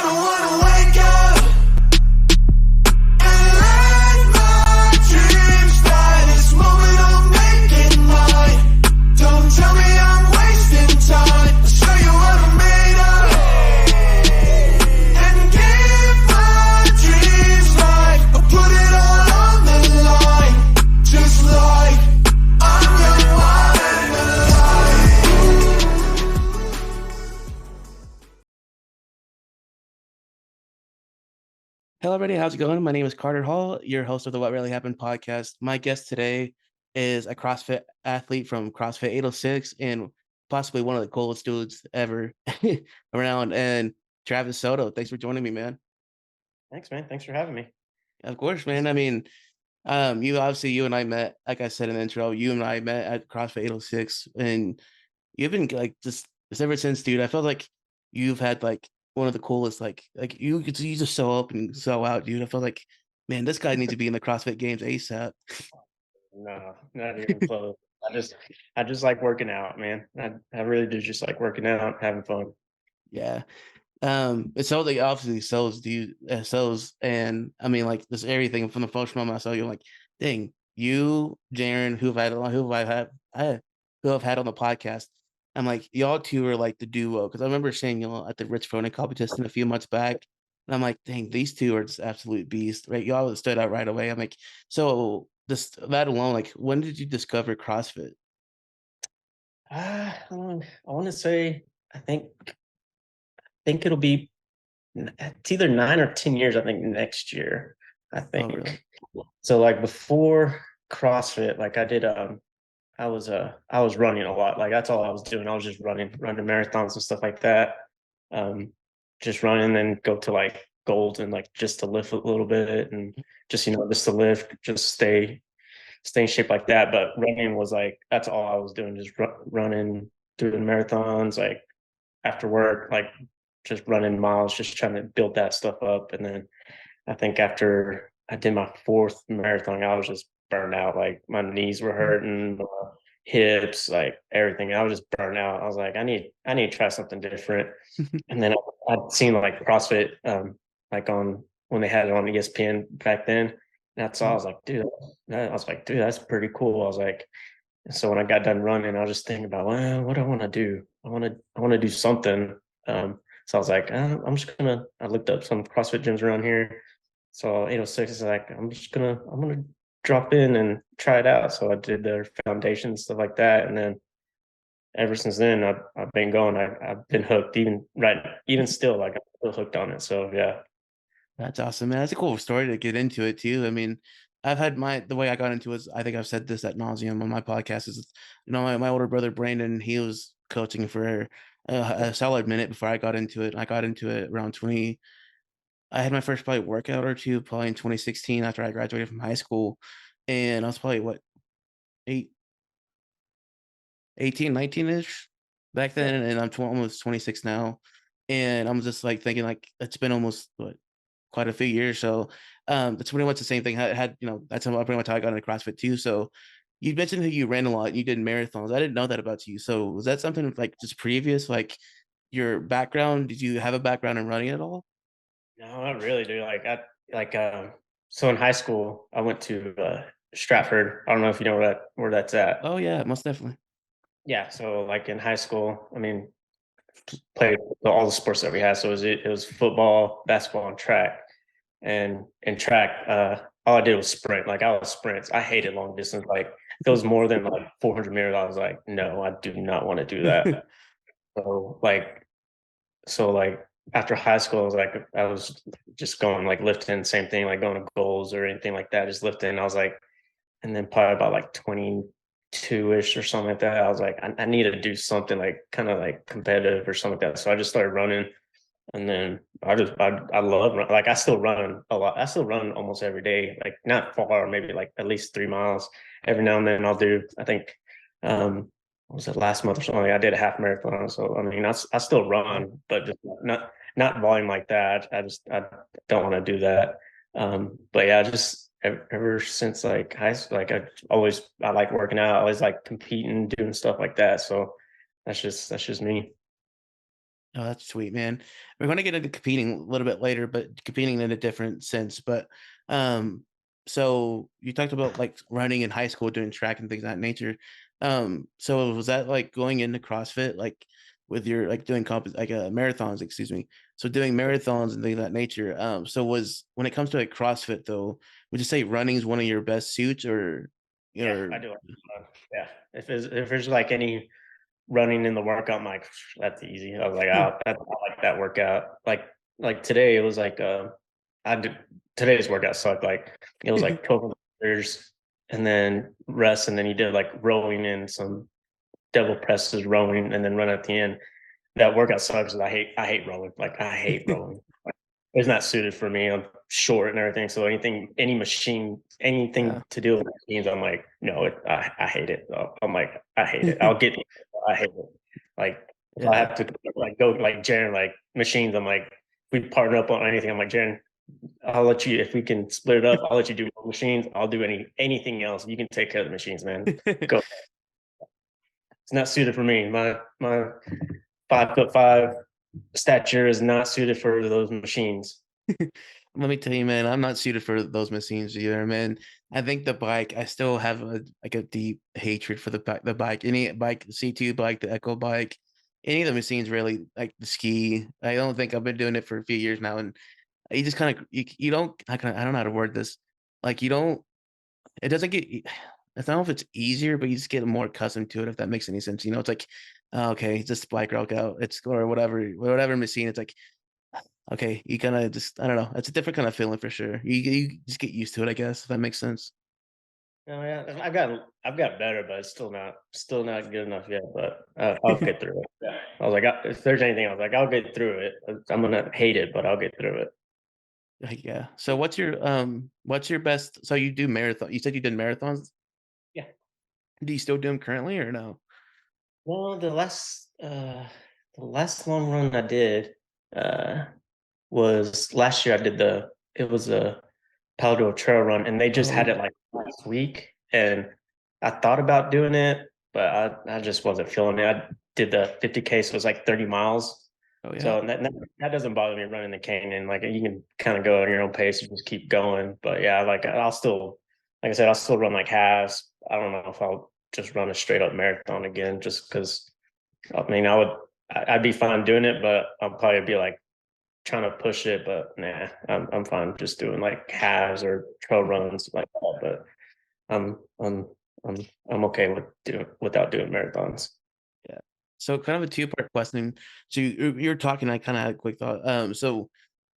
don't wanna wake up and let my dreams die. This moment I'll make it mine. Don't tell me I'm wasting time. I'll show you what I'm made of and give my dreams life. I'll put it all on the line, just like I'm young, wild and alive. Hello, everybody. How's it going? My name is Carter Hall, your host of the What Rarely Happened podcast. My guest today is a CrossFit athlete from CrossFit 806 and possibly one of the coolest dudes ever around, and Travis Soto. Thanks for joining me, man. Thanks, man. Thanks for having me. Of course, man. I mean, you and I met, like I said in the intro, you and I met at CrossFit 806, and you've been like just ever since, dude. I felt like you've had like one of the coolest, like you just show up and show out, dude. I felt like, man, this guy needs to be in the CrossFit Games ASAP. No, not even close. I just like working out, man. I really do just like working out, having fun. Yeah. It's so like obviously shows, dude, shows, and I mean, like just everything from the first moment I saw you, like, dang, you, Jaren, who I've had on the podcast. I'm like, y'all two are like the duo because I remember seeing y'all at the Rich Froning competition a few months back, and I'm like, dang, these two are just absolute beasts, right? Y'all stood out right away. I'm like, so just that alone, like, when did you discover CrossFit? I want to say I think it'll be it's either 9 or 10 years. I think next year. I Oh, really? think so. Like before CrossFit, like I was running a lot. Like that's all I was doing. I was just running marathons and stuff like that. Um, just running, then go to like goals and like just to lift a little bit and just just to lift, just stay in shape like that. But running was like that's all I was doing, just running, doing marathons, like after work, like just running miles, just trying to build that stuff up. And then I think after I did my fourth marathon, I was just burned out. Like my knees were hurting, my hips, like everything. I was just burned out. I was like, I need to try something different. And then I'd seen like CrossFit, like on when they had it on ESPN back then. And that's all I was like, dude, that's pretty cool. I was like, so when I got done running, I was just thinking about, well, what do I want to do? I want to do something. So I was like, I looked up some CrossFit gyms around here. So 806 is like, I'm gonna drop in and try it out. So I did their foundation stuff like that, and then ever since then I've been going. I've been hooked, even still, like I'm still hooked on it. So yeah. That's awesome, man. That's a cool story to get into it too. I mean, I've had the way I got into it is, I think I've said this at nauseum on my podcast, is, my older brother Brandon, he was coaching for a solid minute before I got into it. I got into it around 20. I had my first probably workout or two probably in 2016 after I graduated from high school. And I was probably what, eight, 18, 19-ish back then. And I'm almost 26 now. And I'm just like thinking like it's been almost what, quite a few years. So it's pretty much the same thing. That's pretty much how I got into CrossFit too. So you mentioned that you ran a lot and you did marathons. I didn't know that about you. So was that something like just previous, like your background? Did you have a background in running at all? No, not really, dude. Like so in high school I went to Stratford. I don't know if you know where that's at. Oh yeah, most definitely. Yeah, so like in high school, I mean, played all the sports that we had. So it was football, basketball, and track. And in track, all I did was sprint. Like I was sprints. I hated long distance. Like if it was more than like 400 meters, I was like, no, I do not want to do that. So like after high school, I was just going like lifting, same thing, like going to goals or anything like that, just lifting. I was like, and then probably about like 22-ish or something like that, I was like, I need to do something like kind of like competitive or something like that. So I just started running, and then I love run. Like I still run a lot. I still run almost every day, like not far, maybe like at least 3 miles. Every now and then I'll do, I think, what was it, last month or something? I did a half marathon. So I mean, I still run, but just not volume like that. I don't want to do that. But yeah, just ever since like high school, like I like working out. I always like competing, doing stuff like that. So that's just me. Oh, that's sweet, man. We're going to get into competing a little bit later, but competing in a different sense. But um, so you talked about like running in high school, doing track and things of that nature. So was that like going into CrossFit, like with your like doing like marathons, excuse me. So doing marathons and things of that nature. So was when it comes to like CrossFit though, would you say running is one of your best suits Yeah, I or do. Yeah, if there's like any running in the workout, I'm like, that's easy. I was like, I like that workout. Like today, it was like, I did today's workout sucked. Like it was like 12 meters and then rest, and then you did like rowing and some double presses, rowing, and then run at the end. That workout sucks. 'Cause I hate rowing. Like I hate rowing. It's not suited for me. I'm short and everything. So any machine, anything yeah. to do with machines, I'm like, no, I hate it. I'm like, I hate it. I hate it. Like, if I Yeah. have to like go like Jaren, like machines, I'm like, if we partner up on anything, I'm like, Jaren, I'll let you, if we can split it up, I'll let you do machines. I'll do anything else. You can take care of the machines, man. Go. It's not suited for me. My 5'5" stature is not suited for those machines. Let me tell you, man, I'm not suited for those machines either, man. I think the bike, I still have a deep hatred for the bike. Any bike, the C2 bike, the Echo bike, any of the machines really, like the ski. I don't think I've been doing it for a few years now, and you just kind of you don't I don't know how to word this. Like you don't it doesn't get I don't know if it's easier, but you just get more accustomed to it, if that makes any sense. It's like, oh, okay, it's just bike workout. It's or whatever machine. It's like, okay, you kinda just I don't know, it's a different kind of feeling for sure. You just get used to it, I guess, if that makes sense. No, yeah, I've got better, but it's still not good enough yet. But I'll get through it. Yeah. I was like, if there's anything, I was like, I'll get through it. I'm gonna hate it, but I'll get through it. Like, yeah. So what's your best so you do marathon you said you did marathons? Yeah. Do you still do them currently or no? Well, the last long run I did uh was last year. It was a Palador Trail Run, and they just Oh, had it like last week, and I thought about doing it, but I just wasn't feeling it. I did the 50K, so it was like 30 miles. oh yeah. So that doesn't bother me running the canyon. Like you can kind of go at your own pace and just keep going. But yeah, like I'll still, like I said, I'll still run like halves. I don't know if I'll just run a straight up marathon again, just because. I mean, I'd be fine doing it, but I'll probably be like trying to push it. But nah, I'm fine just doing like halves or trail runs like that. But I'm I'm I'm I'm okay with doing without doing marathons. Yeah. So kind of a two-part question. So you're talking, I kind of had a quick thought.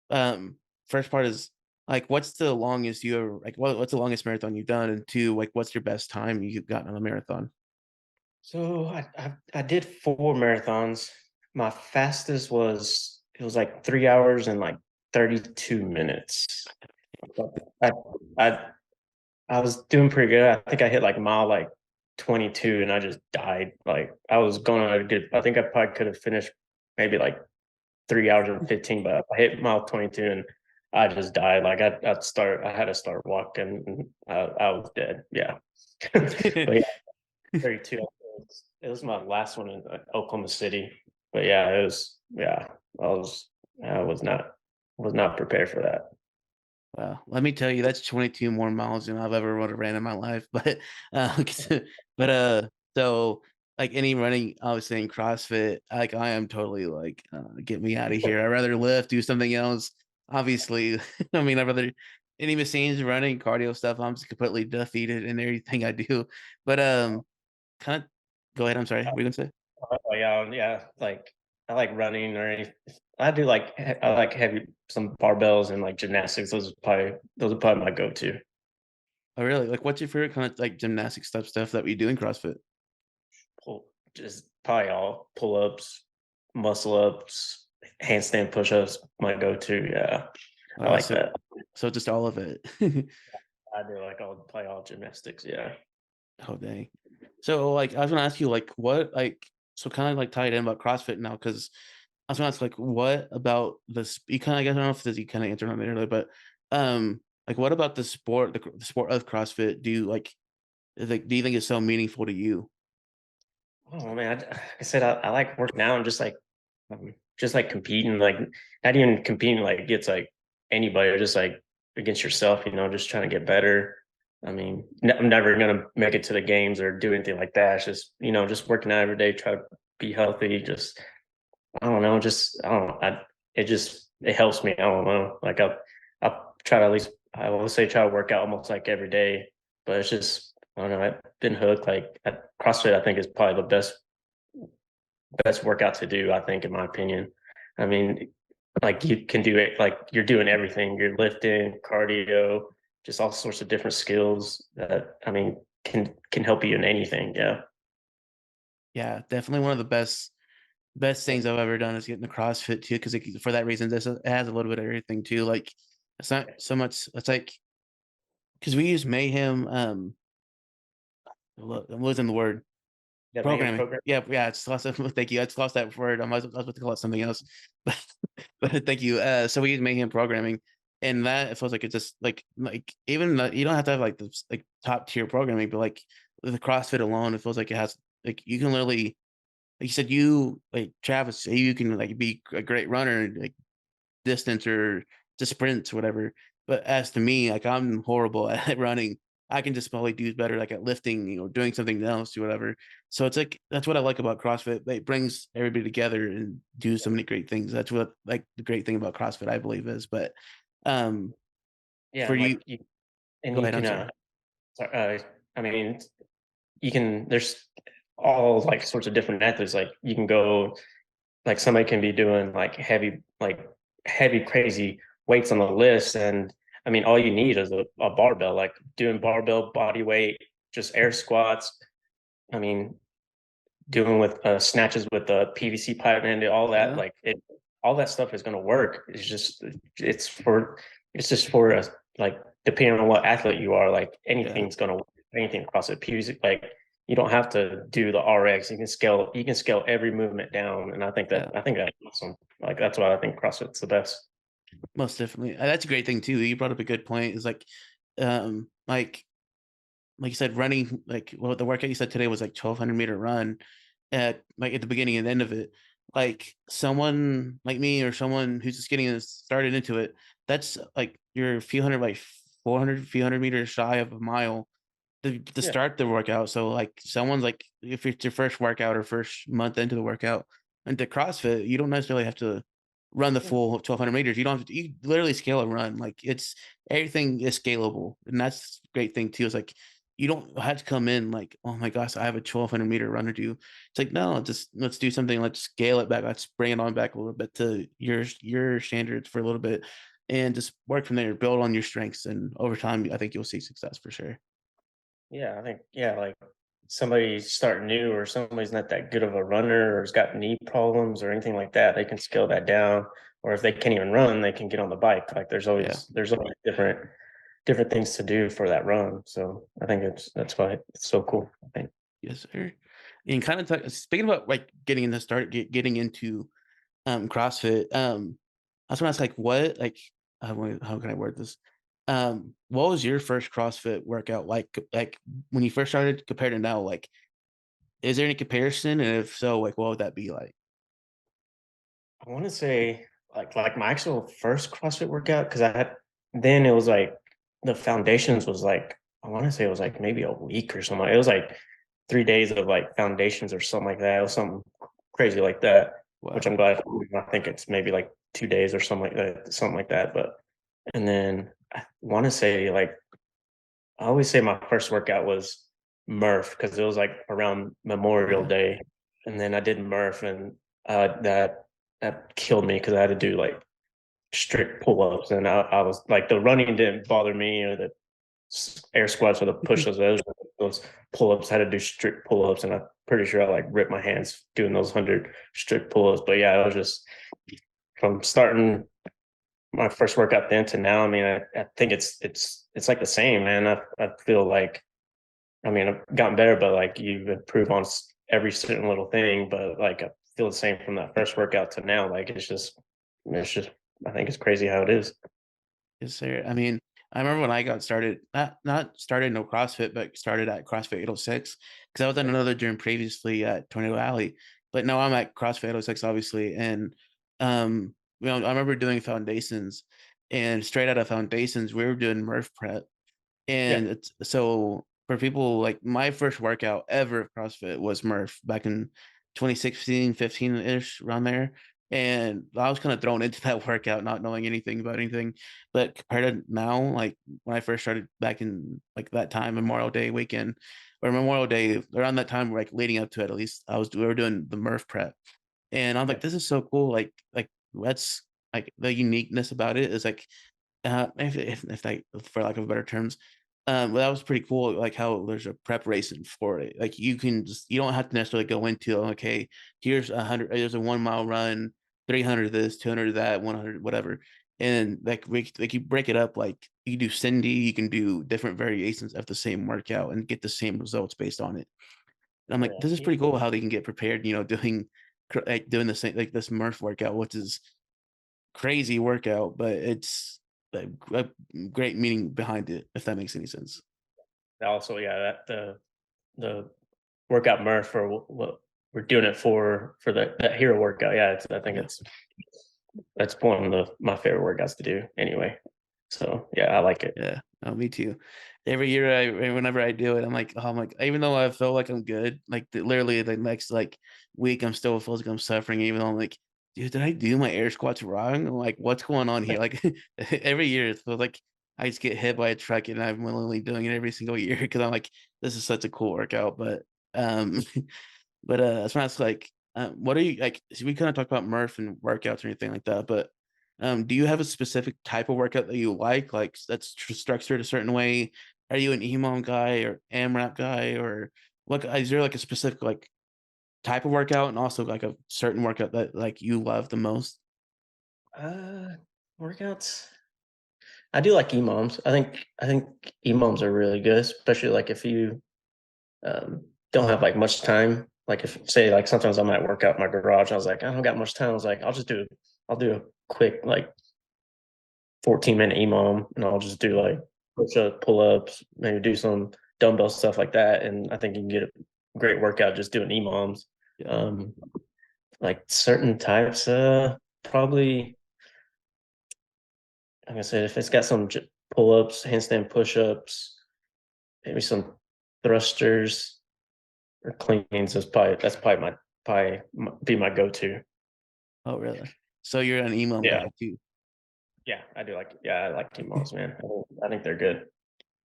Um, first part is like, what's the longest you ever like? What's the longest marathon you've done? And two, like, what's your best time you've gotten on a marathon? So I did 4 marathons. My fastest was it was like 3 hours and like 32 minutes. I I I was doing pretty good. I think I hit like mile like 22 and I just died. Like I was going on a good, I think I probably could have finished maybe like 3 hours and 15, but I hit mile 22 and I just died. Like I had to start walking and I was dead. Yeah. But yeah, 32. It was my last one in Oklahoma City. But yeah, I was, I was not prepared for that. Well, let me tell you, that's 22 more miles than I've ever would have ran in my life. But but so like any running, obviously in CrossFit, like I am totally like, get me out of here. I'd rather lift, do something else. Obviously, I mean, I'd rather any machines running cardio stuff. I'm just completely defeated in everything I do. But kind of go ahead. I'm sorry. What are you gonna say? Oh, yeah, yeah, like, I like running or any I do like I like heavy some barbells and, like, gymnastics, those are probably my go-to. Oh, really? Like, what's your favorite kind of like gymnastic stuff that we do in CrossFit? Pull just probably all pull-ups, muscle-ups, handstand push-ups, my go-to, yeah, I like So that. just all of it. I do like all gymnastics, yeah. Oh, dang. So, like, I was gonna ask you, like, what, like, so kind of like tied in about CrossFit now, because I was gonna ask, like, what about this? You kind of, I guess, I don't know if this, you kind of answered on it earlier, but, like, what about the sport, the sport of CrossFit? Do you like, do you think it's so meaningful to you? Oh, man, like I said, I like working out and just, like, just like competing, like not even competing like against like anybody, or just like against yourself, just trying to get better. I mean, I'm never gonna make it to the games or do anything like that. It's just, just working out every day, try to be healthy. Just I don't know, just I don't know. It helps me. I don't know. Like I try to at least I will say try to work out almost like every day, but it's just I don't know. I've been hooked. Like CrossFit, I think is probably the best workout to do. I think, in my opinion. I mean, like you can do it. Like you're doing everything. You're lifting, cardio, just all sorts of different skills that I mean can help you in anything. Yeah. Yeah, definitely one of the best things I've ever done is getting the CrossFit too, because for that reason, it has a little bit of everything too. Like it's not so much. It's like because we use Mayhem. I'm losing the word. Yeah, maybe Programming. program. Yeah, yeah. It's lost. Thank you. I just lost that word. I was about to call it something else, but thank you. So we use Mayhem programming, and that it feels like it's just like even you don't have to have like the like top tier programming, but like the CrossFit alone, it feels like it has like you can literally like you said you like Travis, you can like be a great runner, like distance or just sprints or whatever. But as to me, like I'm horrible at running. I can just probably do better like at lifting, doing something else or whatever. So it's like that's what I like about CrossFit. It brings everybody together and do so many great things. That's what like the great thing about CrossFit, I believe, is. But um Yeah, for and you, like you and go you ahead. I'm can sorry. I mean you can there's all like sorts of different methods. Like you can go like somebody can be doing like heavy crazy weights on the list, and I mean all you need is a barbell, like doing barbell body weight, just air squats. I mean doing with snatches with the PVC pipe and all that, Yeah, like all that stuff is going to work. It's for it's just for us, like depending on what athlete you are, like yeah, anything's going to work, anything across it. PVC, like you don't have to do the RX. You can scale every movement down, and yeah. I think that's awesome. Like that's why I think CrossFit's the best. Most definitely. That's a great thing too. You brought up a good point. Is um, like like you said, running the workout you said today was like 1,200-meter run at the beginning and end of it. Like someone like me or someone who's just getting started into it, that's like you're a few hundred, like 400, few hundred meters shy of a mile to Yeah, start the workout. So like someone's like if it's your first workout or first month into the workout into CrossFit, you don't necessarily have to run the yeah, full 1,200 meters. You don't have to, you literally scale a run. Like it's everything is scalable. And that's the great thing too. Is like you don't have to come in like, oh my gosh, I have a 1,200-meter run to do. It's like, no, just let's do something. Let's scale it back. Let's bring it on back a little bit to your standards for a little bit and just work from there, build on your strengths. And over time, I think you'll see success for sure. yeah. I think like somebody starting new, or somebody's not that good of a runner, or has got knee problems or anything like that, they can scale that down. Or if they can't even run, they can get on the bike. Like Yeah. there's always different things to do for that run. So I think that's why it's so cool. I think. Yes, sir. And kind of speaking about like getting into CrossFit. I was gonna ask like what like how can I word this? What was your first CrossFit workout like when you first started compared to now? Like, is there any comparison? And if so, like what would that be like? I want to say like my actual first CrossFit workout, because I had then it was like the foundations was like I want to say it was like maybe a week or something. It was like 3 days of like foundations or something like that. It was something crazy like that, which I'm Wow. glad. I think it's maybe like 2 days or something like that. But and then I want to say like I always say my first workout was Murph, because it was like around Memorial Yeah. Day, and then I did Murph, and that killed me because I had to do like strict pull ups, and I was like the running didn't bother me, or the air squats or the push ups. Those pull ups had to do strict pull ups, and I'm pretty sure I like ripped my hands doing those 100 strict pull ups. But yeah, it was just from starting my first workout then to now. I mean, I think it's like the same, man. I feel like I mean I've gotten better, but like you improve on every certain little thing. But like I feel the same from that first workout to now. Like it's just I think it's crazy how it is. Yes, sir. I mean, I remember when I got started, not started no CrossFit, but started at CrossFit 806 because I was at another gym previously at Tornado Alley. But now I'm at CrossFit 806, obviously. And I remember doing foundations, and straight out of foundations, we were doing Murph prep. Yeah. And it's so for people like my first workout ever of CrossFit was Murph back in 2016, 15-ish around there. And I was kind of thrown into that workout, not knowing anything about anything. But compared to now, like when I first started back in like that time, Memorial Day weekend or Memorial Day, around that time, like leading up to it, at least we were doing the Murph prep. And I'm Yeah. like, this is so cool. Like that's like the uniqueness about it is like if I for lack of better terms, well, that was pretty cool. Like how there's a preparation for it. Like you don't have to necessarily go into okay, here's 100, there's a 1 mile run, 300 this, 200 that, 100 whatever, and like you break it up. Like you do Cindy, you can do different variations of the same workout and get the same results based on it. And I'm Oh like, this is yeah. pretty cool how they can get prepared. Doing the same like this Murph workout, which is crazy workout, but it's a great meaning behind it, if that makes any sense. Also, yeah, that the workout Murph for what we're doing it for that hero workout. Yeah, I think Yeah. that's one of my favorite workouts to do anyway. So yeah, I like it. Yeah. Oh, me too. Every year whenever I do it, I'm like, even though I feel like I'm good, like literally the next like week, I'm still feels like I'm suffering, even though I'm like, dude, did I do my air squats wrong? I'm like, what's going on here? Like every year it feels like I just get hit by a truck and I'm willingly doing it every single year because I'm like, this is such a cool workout. But um But that's when I was like, what are you like? So we kind of talked about Murph and workouts or anything like that, but do you have a specific type of workout that you like that's structured a certain way? Are you an EMOM guy or AMRAP guy, or what? Is there like a specific like type of workout and also like a certain workout that like you love the most? Uh, Workouts. I do like EMOMs. I think EMOMs are really good, especially like if you don't have like much time. Like if say like sometimes I might work out in my garage. I was like, I don't got much time. I was like, I'll do a quick like 14-minute EMOM and I'll just do like push up, pull ups, maybe do some dumbbell stuff like that. And I think you can get a great workout just doing EMOMs. Yeah. Um, like certain types, probably like I said, if it's got some pull ups, handstand push ups, maybe some thrusters or cleans is probably be my go to. Oh, really? So you're an EMOM Yeah, guy too? yeah, I like EMOMs, man. I think they're good.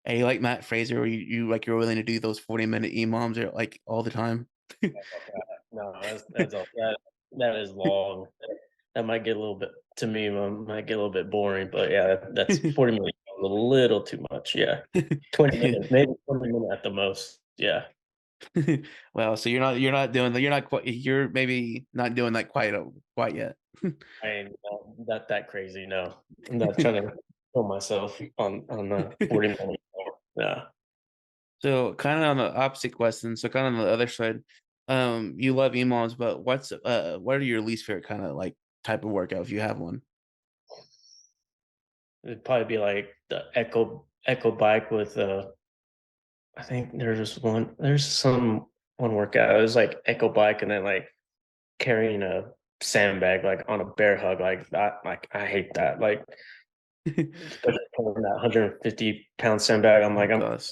Hey, you like Matt Fraser, where you're willing to do those 40-minute EMOMs or like all the time? No, that is long. That might get a little bit to me. Might get a little bit boring, but yeah, that's 40 minutes a little too much. Yeah, 20 minutes, maybe 20 minutes at the most. Yeah, Well, so you're not quite you're maybe not doing that quite yet. I ain't that crazy. No, I'm not trying to kill myself on the 40 minute. Yeah. So kind of on the opposite question, so kind of on the other side, you love emos, but what are your least favorite kind of like type of workout if you have one? It'd probably be like the Echo bike with I think there's some one workout. It was like Echo bike and then like carrying a sandbag like on a bear hug like that. Like I hate that. Like especially carrying that 150-pound sandbag. I'm Oh like I'm gosh.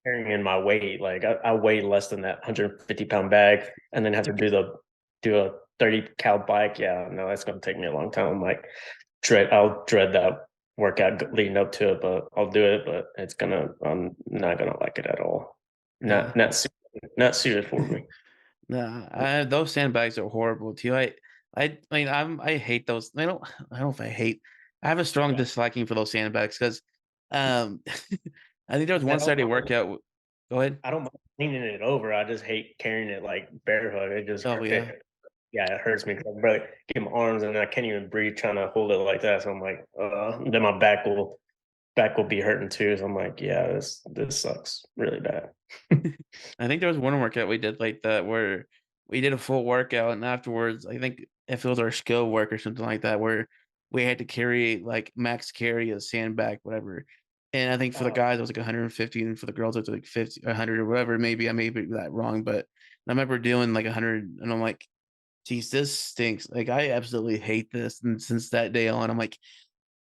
carrying in my weight. Like I weigh less than that 150-pound bag and then have to do a 30 cal bike. Yeah, no, that's gonna take me a long time. I'm like I'll dread that workout leading up to it, but I'll do it. But I'm not gonna like it at all. Yeah. Not suited for me. Nah, those sandbags are horrible too. I mean, I hate those. I don't know if I hate. I have a strong Yeah. disliking for those sandbags because, um, I think there was one Saturday workout. Go ahead. I don't mind cleaning it over. I just hate carrying it like bear hug. Oh yeah. Yeah, it hurts me because I barely get my arms and I can't even breathe trying to hold it like that. So I'm like, then my back will be hurting too. So I'm like, yeah, this sucks really bad. I think there was one workout we did like that where we did a full workout and afterwards, I think if it was our skill work or something like that, where we had to carry like max carry a sandbag, whatever. And I think for the Oh, guys it was like 150, and for the girls it was like 50, 100 or whatever. Maybe I may be that wrong, but I remember doing like 100, and I'm like, Geez, this stinks. Like I absolutely hate this. And since that day on, I'm like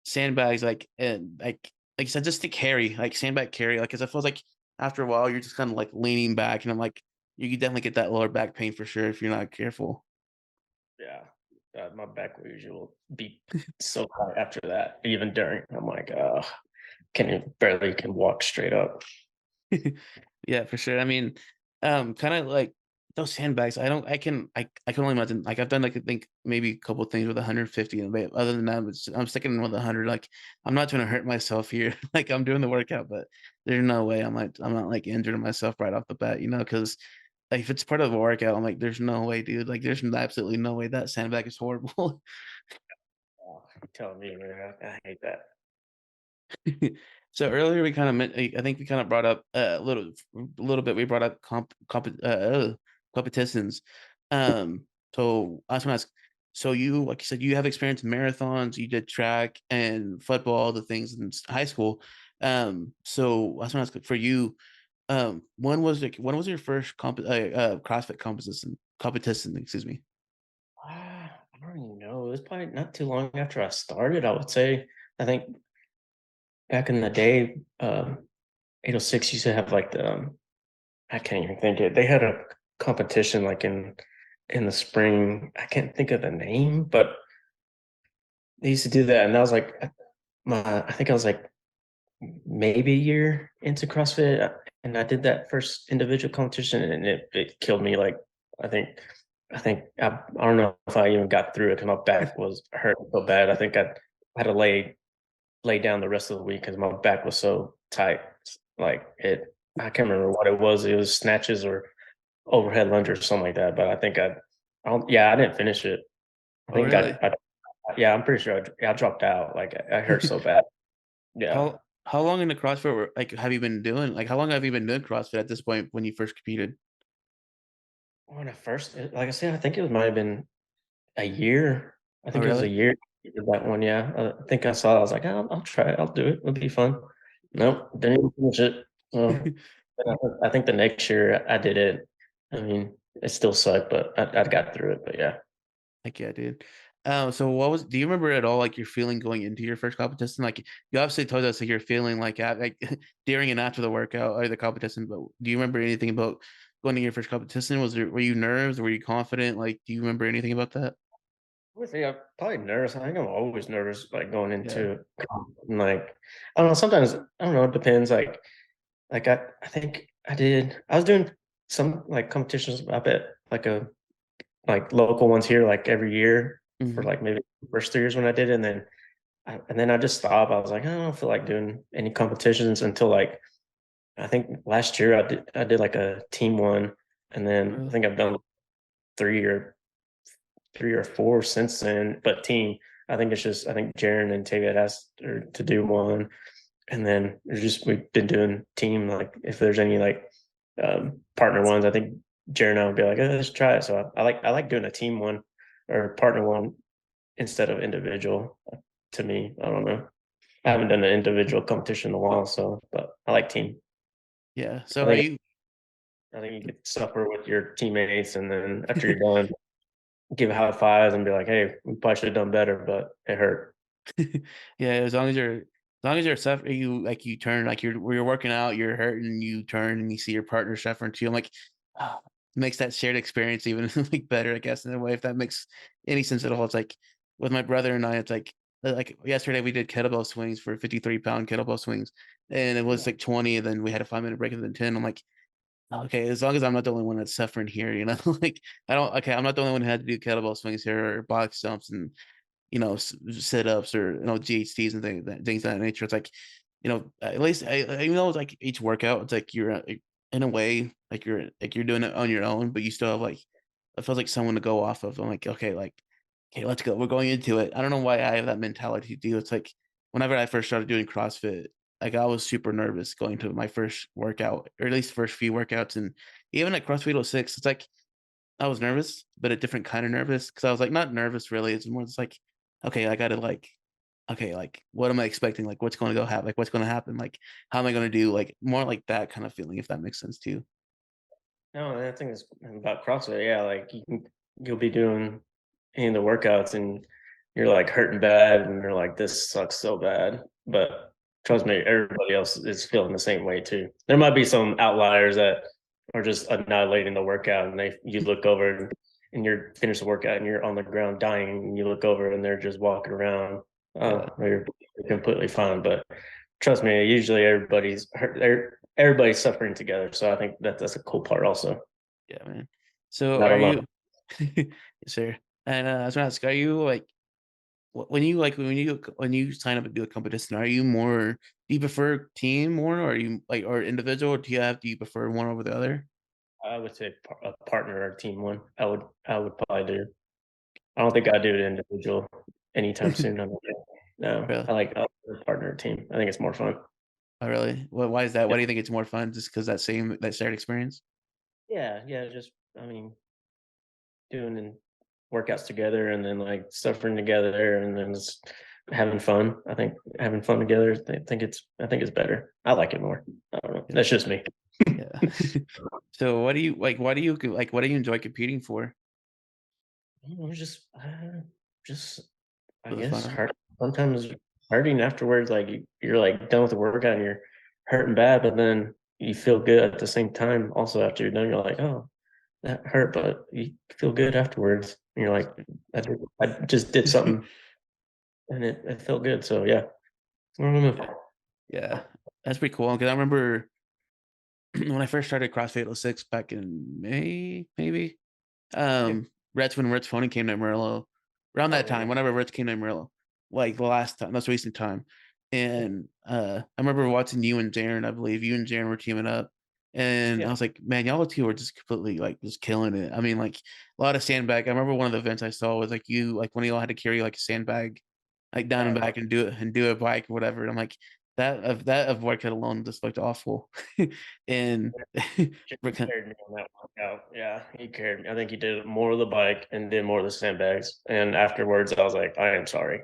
sandbags, like and like I said, just to carry, like sandbag carry, like because it feels like after a while you're just kind of like leaning back, and I'm like, you could definitely get that lower back pain for sure if you're not careful. Yeah, my back will usually be so tight after that. Even during, I'm like, barely can walk straight up. Yeah, for sure. I mean, kind of like those sandbags. I can only imagine. Like I've done like I think maybe a couple things with 150, and other than that, I'm sticking with 100. Like I'm not trying to hurt myself here. Like I'm doing the workout, but there's no way I'm not like injuring myself right off the bat. Because like, if it's part of the workout, I'm like, there's no way, dude. Like there's absolutely no way that sandbag is horrible. Oh, you're telling me, man, I hate that. So earlier we kind of meant, I think we kind of brought up a little bit. We brought up competitions. So I was going to ask. So you, like you said, you have experience in marathons. You did track and football, all the things in high school. So I was going to ask for you. When was your first CrossFit competition? Excuse me. I don't even know. It was probably not too long after I started. I would say. I think back in the day, 806 used to have like the I can't even think it. They had a competition like in the spring. I can't think of the name, but they used to do that, and that was like I think I was like maybe a year into CrossFit, and I did that first individual competition, and it killed me. Like I think I don't know if I even got through it because my back was hurt so bad. I think I had to lay down the rest of the week because my back was so tight. Like it, I can't remember what it was. It was snatches or overhead lunge or something like that. But I don't. Yeah, I didn't finish it. I Oh, think really? yeah, I'm pretty sure I dropped out. Like I hurt so bad. Yeah. How long in the CrossFit like have you been doing? Like how long have you been doing CrossFit at this point when you first competed? When I first, like I said, I think it might have been a year. I Oh, think it was a really? year we did that one. Yeah, I think I saw it. I was like, I'll try it. I'll do it. It'll be fun. Nope, didn't even finish it. So I think the next year I did it. I mean, it still sucked, but I got through it. But yeah, Like, yeah, dude. So do you remember at all like your feeling going into your first competition? Like you obviously told us like you're feeling like like during and after the workout or the competition, but do you remember anything about going to your first competition? Were you nervous? Were you confident? Like, do you remember anything about that? I would say I'm probably nervous. I think I'm always nervous, like going Yeah. into like I don't know. Sometimes I don't know. It depends. Like I think I was doing some like competitions. I bet like local ones here like every year for Hmm. like maybe the first 3 years when I did it, and then I just stopped. I was like, I don't feel like doing any competitions until like I think last year I did like a team one, and then I Really? think I've done three or 3 or 4 since then. But team, I think Jaren and Tavia had asked her to do one, and then we've been doing team like if there's any like partner ones. I think Jaren and I would be like, let's try it. So I like doing a team one or partner one instead of individual. To me, I don't know. I haven't done an individual competition in a while, so but I like team. Yeah. I So are think you I think you could suffer with your teammates, and then after you're done, give high fives and be like, "Hey, we probably should have done better, but it hurt." yeah, as long as you're suffering, you turn like you're working out, you're hurting, you turn and you see your partner suffering too. I'm like, ah, makes that shared experience even like better, I guess, in a way, if that makes any sense at all. It's like with my brother and I, it's like yesterday we did kettlebell swings for 53-pound kettlebell swings, and it was like 20, and then we had a 5-minute break and then 10. I'm like, okay, as long as I'm not the only one that's suffering here, like I don't okay, I'm not the only one who had to do kettlebell swings here or box jumps and sit ups or GHTs and things of that nature. It's like, at least even though it's like each workout, it's like you're in a way like you're doing it on your own, but you still have like it feels like someone to go off of. I'm like, okay, let's go. We're going into it. I don't know why I have that mentality too. It's like whenever I first started doing CrossFit, like I was super nervous going to my first workout, or at least first few workouts, and even at CrossFit 06, it's like I was nervous, but a different kind of nervous because I was like not nervous really. It's more just like, okay, I gotta like, okay, like what am I expecting? Like what's going to go happen? Like what's going to happen? Like how am I going to do? Like more like that kind of feeling, if that makes sense too. No, I think it's about CrossFit. Yeah, like you'll be doing any of the workouts and you're like hurting bad and you're like, this sucks so bad. But trust me, everybody else is feeling the same way too. There might be some outliers that are just annihilating the workout and you look over and you're finished the workout and you're on the ground dying and you look over and they're just walking around. Yeah. They're completely fine. But trust me, usually everybody's hurt, everybody's suffering together. So I think that's a cool part also. Yeah, man. So Not are alone. you yes, sir. And I was gonna ask, are you like when you sign up to do a competition, are you more do you prefer team more or are you like or individual? Do you prefer one over the other? I would say a partner or team one. I would probably do. I don't think I'd do it individual anytime soon. No, Really? I like a partner or team. I think it's more fun. Oh, really? Why is that? Yeah, Why do you think it's more fun? Just because that shared experience? yeah. Just I mean, doing workouts together and then like suffering together and then just having fun. I think having fun together. I think it's better. I like it more. I don't know. Yeah. That's just me. Yeah. So what do you like? What do you enjoy competing for? I don't know, just I For the guess fun of it? hurt sometimes hurting afterwards, like you're like done with the workout and you're hurting bad, but then you feel good at the same time. Also, after you're done, you're like, oh, that hurt, but you feel good afterwards. And you're like, I just did something and it felt good. So yeah, I don't know. Yeah, that's pretty cool. Because I remember when I first started CrossFit '06 back in May, maybe. Yeah. That's when Rich Froning came to Amarillo. Around that Oh time, yeah. whenever Rich came to Amarillo, like the last time, most recent time. And I remember watching you and Jaren, I believe you and Jaren were teaming up. And I Yeah. was like, man, y'all two are just completely like just killing it. I mean, like a lot of sandbag. I remember one of the events I saw was like you, like when y'all had to carry like a sandbag, like down and Oh yeah. back and do a bike or whatever. And I'm like, that of workout alone just looked awful. And Just carried me on that workout. Yeah, he carried me. I think he did more of the bike and did more of the sandbags. And afterwards, I was like, I am sorry.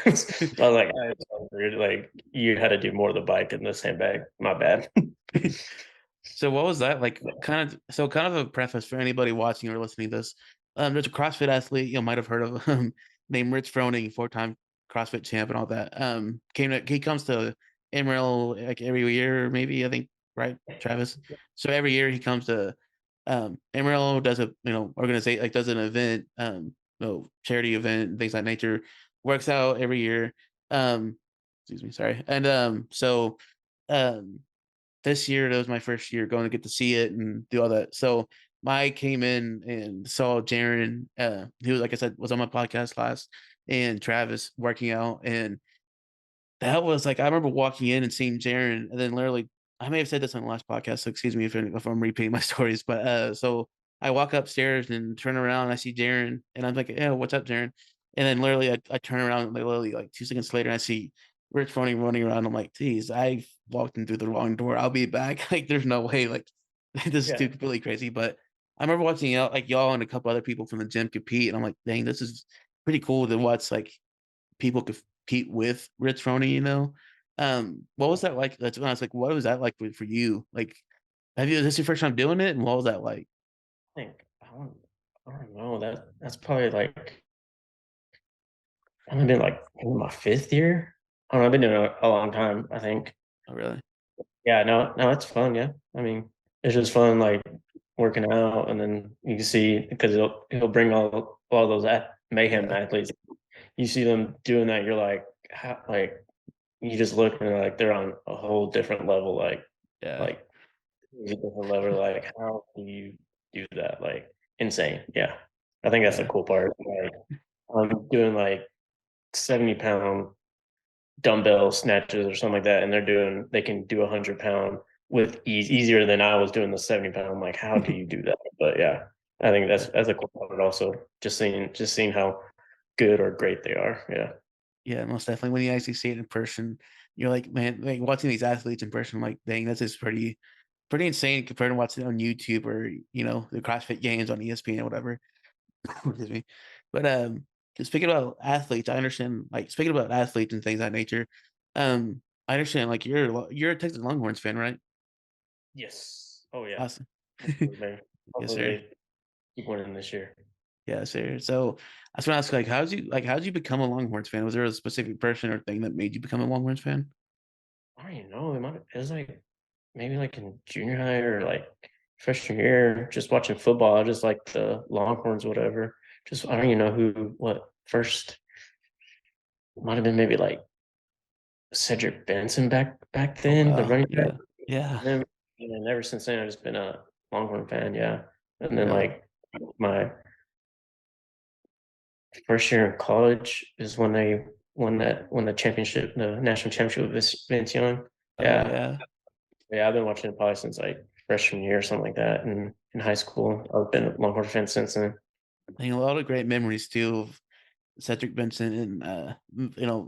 I was like, I am sorry, dude. Like, you had to do more of the bike and the sandbag. My bad. So what was that like? Kind of a preface for anybody watching or listening to this. There's a CrossFit athlete you might have heard of named Rich Froning, 4-time CrossFit champ and all that. He comes to Amarillo like every year, maybe I think, right, Travis? So every year he comes to Amarillo, does a organization like does an event, charity event, things like nature, works out every year. Um, excuse me, sorry. And um this year, that was my first year going to get to see it and do all that. So I came in and saw Jaren, who, like I said, was on my podcast last, and Travis working out. And that was like, I remember walking in and seeing Jaren, and then literally, I may have said this on the last podcast, so excuse me if I'm repeating my stories, but so I walk upstairs and turn around, and I see Jaren, and I'm like, yeah, what's up, Jaren? And then literally, I turn around, and like, literally, like 2 seconds later, I see Rich running around. I'm like, geez, I walked in through the wrong door. I'll be back. Like, there's no way. Like, this is Yeah. too completely crazy. But I remember watching y'all and a couple other people from the gym compete, and I'm like, dang, this is pretty cool to watch like people compete with Rich Froning. What was that like? That's when I was like, what was that like for you? Like, is this your first time doing it? And what was that like? I think I don't know. That's probably like I've been like in my fifth year. I don't know, I've been doing it a long time, I think. Oh, really? Yeah, no, it's fun. Yeah, I mean, it's just fun, like working out, and then you can see because he'll bring all those mayhem Yeah. athletes. You see them doing that, you're like, how, like you just look and like they're on a whole different level, Yeah. like a different level. Like, how do you do that? Like, insane. Yeah, I think that's the Yeah. cool part. Like, I'm doing like 70-pound dumbbell snatches or something like that, and they can do 100-pound with easier than I was doing the 70-pound. I'm like, how do you do that? But yeah, I think Yeah. that's a cool part also. Just seeing how good or great they are. Yeah. Yeah, most definitely. When you actually see it in person, you're like, man, like watching these athletes in person, I'm like, dang, this is pretty insane compared to watching it on YouTube or the CrossFit Games on ESPN or whatever. Excuse me. But speaking about athletes, I understand. Like speaking about athletes and things of that nature, I understand. Like you're a Texas Longhorns fan, right? Yes. Oh yeah. Awesome. Hopefully, man. Yes, Hopefully sir. they keep winning this year. Yeah, sir. So I was gonna ask, how'd you become a Longhorns fan? Was there a specific person or thing that made you become a Longhorns fan? I don't even know. It was like maybe like in junior high or like freshman year, just watching football. I just like the Longhorns, whatever. Just I don't even know who what first might have been maybe like Cedric Benson back Oh then, the wow. running back. Yeah. Yeah. And then and ever since then I've just been a Longhorn fan, yeah. And then Yeah. like my first year in college is when they won the championship, the national championship with Vince Young. Oh Yeah. yeah. Yeah, I've been watching it probably since like freshman year or something like that in high school. I've been a Longhorn fan since then. I think a lot of great memories too Cedric Benson and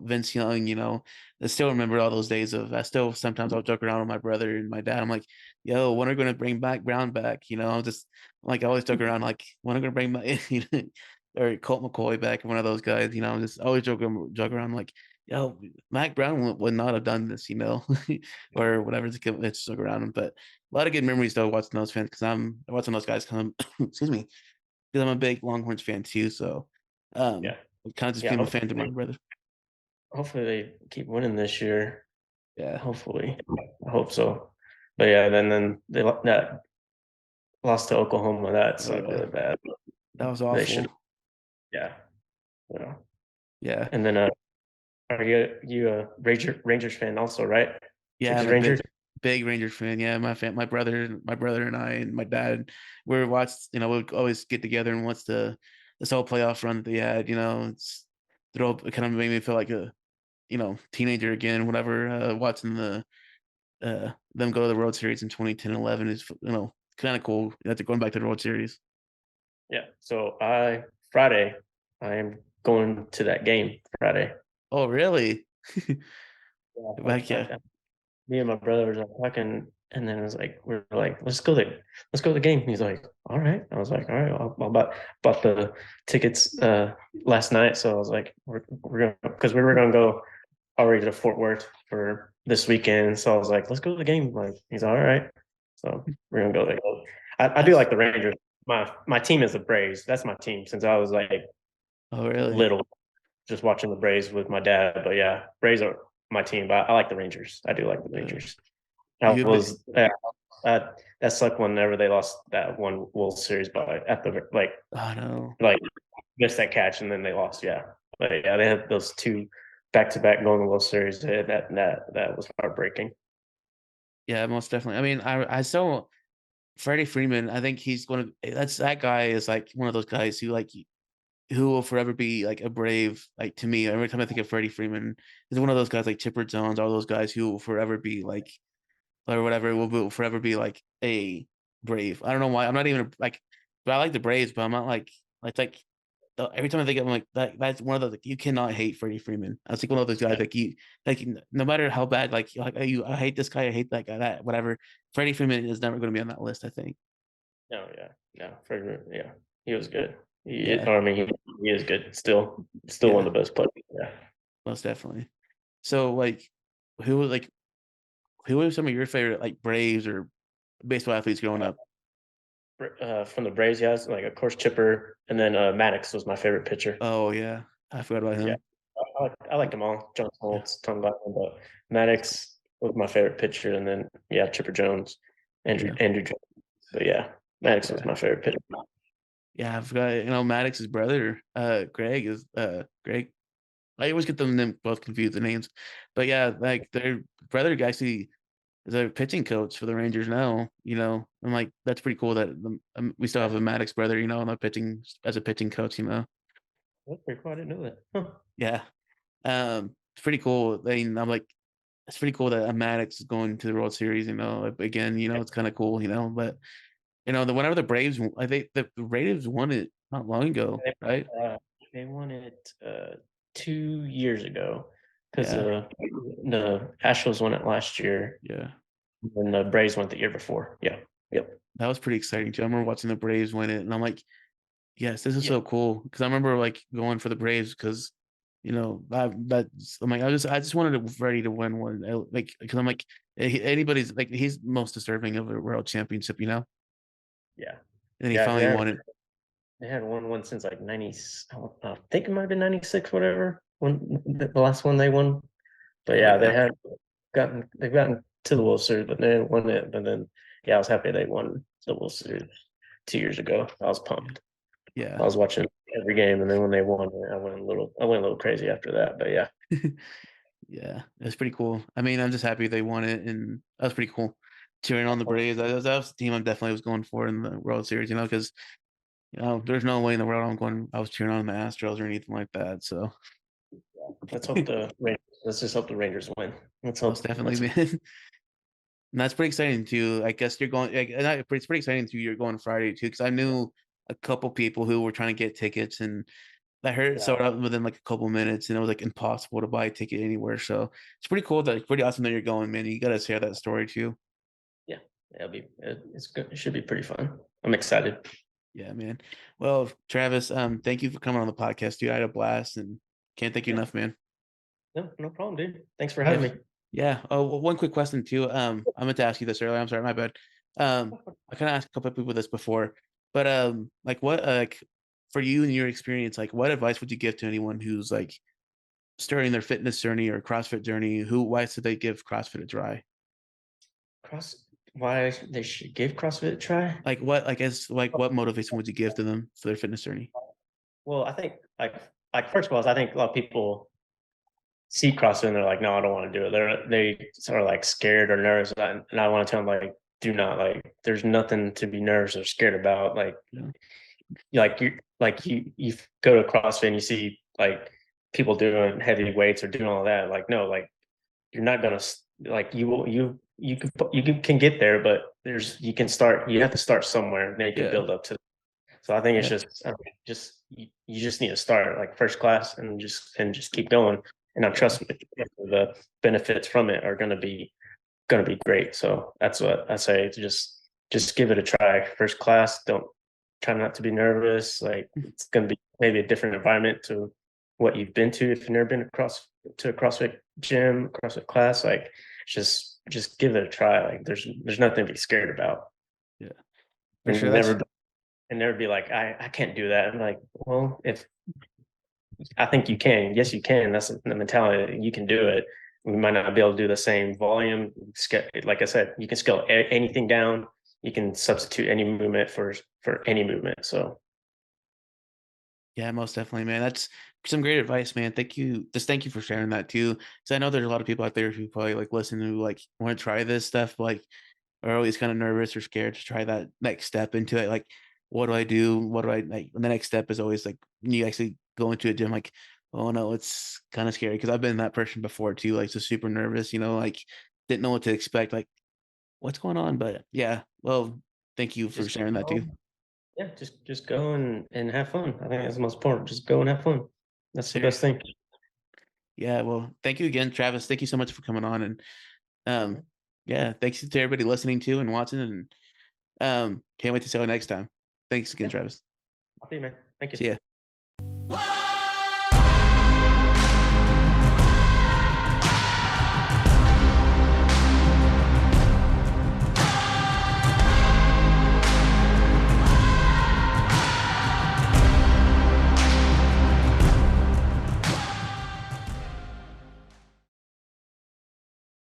Vince Young, I still remember all those days of I still sometimes I'll joke around with my brother and my dad. I'm like, yo, when are we gonna bring back Brown back? I'm just like I always joke around like when are we gonna bring back or Colt McCoy back, one of those guys, I'm just always joke around like, yo, Mac Brown would not have done this, or whatever it's joke around him. But a lot of good memories though watching those fans because I'm watching those guys come excuse me, because I'm a big Longhorns fan too. So Yeah. kind of just Yeah. became a fan to my brother. Hopefully they keep winning this year. Yeah. Hopefully. I hope so. But yeah, then they that lost to Oklahoma. That Oh sucked yeah. really bad. That was They should, awful. yeah. Yeah. Yeah. And then are you a Rangers fan also, right? Yeah, I'm Texas a Rangers? big Rangers fan. Yeah, my brother and I and my dad, we watched, we'd always get together and watch this whole playoff run that they had, it kind of made me feel like a, teenager again, whatever, watching them go to the World Series in 2010 11 is, kind of cool. After going back to the World Series. Yeah. So Friday, I am going to that game Friday. Oh, really? Yeah, Back, yeah. me and my brother was like talking, and then it was like we're like, let's go to the game. He's like, all right. I was like, all right. I bought the tickets last night, so I was like, we're gonna because we were gonna go already to Fort Worth for this weekend. So I was like, let's go to the game. Like he's all right. So we're gonna go there. I do That's like the Rangers. My team is the Braves. That's my team since I was like Oh, really? little, just watching the Braves with my dad. But yeah, Braves are my team. But I like the Rangers. I do like the Uh, Rangers. I you a bit was that sucked whenever they lost that one World Series by at the I know. like missed that catch and then they lost. Yeah, but yeah, they had those two back to back going to World Series. That was heartbreaking. Yeah, most definitely. I mean, I still Freddie Freeman, I think he's gonna that guy is like one of those guys who will forever be like a brave, like to me. Every time I think of Freddie Freeman, he's one of those guys like Chipper Jones, all those guys who will forever be like or whatever will forever be like a brave. I don't know why. I'm not even like but I like the Braves, but I'm not like every time I think of him like that's one of those like you cannot hate Freddie Freeman. I was like one of those guys Yeah. no matter how bad I hate this guy, I hate that guy, that whatever. Freddie Freeman is never going to be on that list. I think. No, yeah, no, Frederick, yeah, he was good. Yeah, I mean, he is good. Still one yeah, of the best players. Yeah. most definitely. So who like who are some of your favorite like Braves or baseball athletes growing up? From the Braves, yes, like of course Chipper, and then Maddox was my favorite pitcher. Oh yeah, I forgot about Yeah, him. I like them all. John Yeah, Holtz, Tom Glavine, but Maddox was my favorite pitcher, and then yeah, Chipper Jones, yeah, Andrew Jones. But yeah, Maddox was yeah. my favorite pitcher. Yeah, I forgot. Maddox's brother, Greg is Greg. I always get them both confused the names, but yeah, like their brother actually is a pitching coach for the Rangers now. I'm like that's pretty cool that we still Yeah, have a Maddox brother. On the pitching as a pitching coach. that's pretty cool. I didn't know that. Huh. Yeah, it's pretty cool. I mean, I'm like it's pretty cool that a Maddox is going to the World Series. Again, Yeah, it's kind of cool. But whenever the Braves, I think the Braves won it not long ago, they, right? they won it 2 years ago because Yeah, the Astros won it last year. yeah. And the Braves went the year before. Yeah. Yep. That was pretty exciting too. I remember watching the Braves win it, and I'm like, yes, this is Yeah. so cool. Because I remember like going for the Braves because, I'm like I just wanted Freddie to win one. Like because I'm like anybody's like he's most deserving of a world championship, Yeah. and he Yeah. finally won it. They had one since like 90. I think it might have been 96, whatever. When the last one they won. But Oh yeah, yeah, they've gotten to the World Series, but they didn't win it. But then yeah, I was happy they won the World Series 2 years ago. I was pumped. yeah, I was watching every game, and then when they won, I went a little crazy after that. But yeah, yeah. It's pretty cool. I mean, I'm just happy they won it, and that was pretty cool. Cheering on the Braves. That was the team I definitely was going for in the World Series. Because there's no way in the world I was cheering on the Astros or anything like that. So let's hope the Rangers, let's just hope the Rangers win. Let's most hope. definitely, man. And that's pretty exciting too. I guess you're going. It's pretty exciting too. You're going Friday too, because I knew a couple people who were trying to get tickets, and I heard it sold Yeah, out within like a couple minutes, and it was like impossible to buy a ticket anywhere. So it's pretty cool. Pretty awesome that you're going, man. You got to share that story too. yeah, it's good. It should be pretty fun. I'm excited. Yeah, man. Well, Travis, thank you for coming on the podcast, dude. I had a blast, and can't thank you Yeah, enough, man. no problem, dude. Thanks for Yeah, having me. yeah. Oh, one quick question too. I meant to ask you this earlier. I'm sorry, my bad. I kind of asked a couple of people this before, but like what like for you and your experience, like what advice would you give to anyone who's like starting their fitness journey or CrossFit journey? Why should they give CrossFit a try? Cross, why they should give CrossFit a try? Like what, like as like what motivation would you give to them for their fitness journey? Well, I think like first of all, I think a lot of people see CrossFit and they're like, no, I don't want to do it. They sort of like scared or nervous, and I want to tell them like, do not, like. There's nothing to be nervous or scared about. Like Yeah, you go to CrossFit and you see like people doing heavy weights or doing all that. Like no, like you're not gonna like you can get there, but you can start. You have to start somewhere, and then you can yeah, build up to. So I think it's yeah, just you just need to start like first class and just keep going. And I yeah, trust me, the benefits from it are gonna be great. So that's what I say. To just give it a try. First class. Don't try not to be nervous. Like it's gonna be maybe a different environment to what you've been to if you've never been to a CrossFit gym, CrossFit class. Like just give it a try. Like there's nothing to be scared about. yeah, for And sure. That's never be like, I can't do that. I'm like, well, if I think you can, yes, you can. That's the mentality. You can do it. We might not be able to do the same volume. Like I said, you can scale anything down. You can substitute any movement for any movement. So Yeah, most definitely, man. That's some great advice, man. Thank you. Just thank you for sharing that too. Because I know there's a lot of people out there who probably like listen who like want to try this stuff, but like are always kind of nervous or scared to try that next step into it. Like, what do I do? What do I like? And the next step is always like when you actually go into a gym, like, oh no, it's kind of scary because I've been that person before too, like so super nervous, like didn't know what to expect, like what's going on. But yeah, well, thank you for just sharing that go. too. Yeah, just go and have fun. I think that's the most important. Just go and have fun. That's the best Seriously. thing. Yeah, well, thank you again, Travis. Thank you so much for coming on. And um, yeah, thanks to everybody listening to and watching. And can't wait to see you next time. Thanks again, Yeah, Travis. I'll see you, man. Thank you. See ya.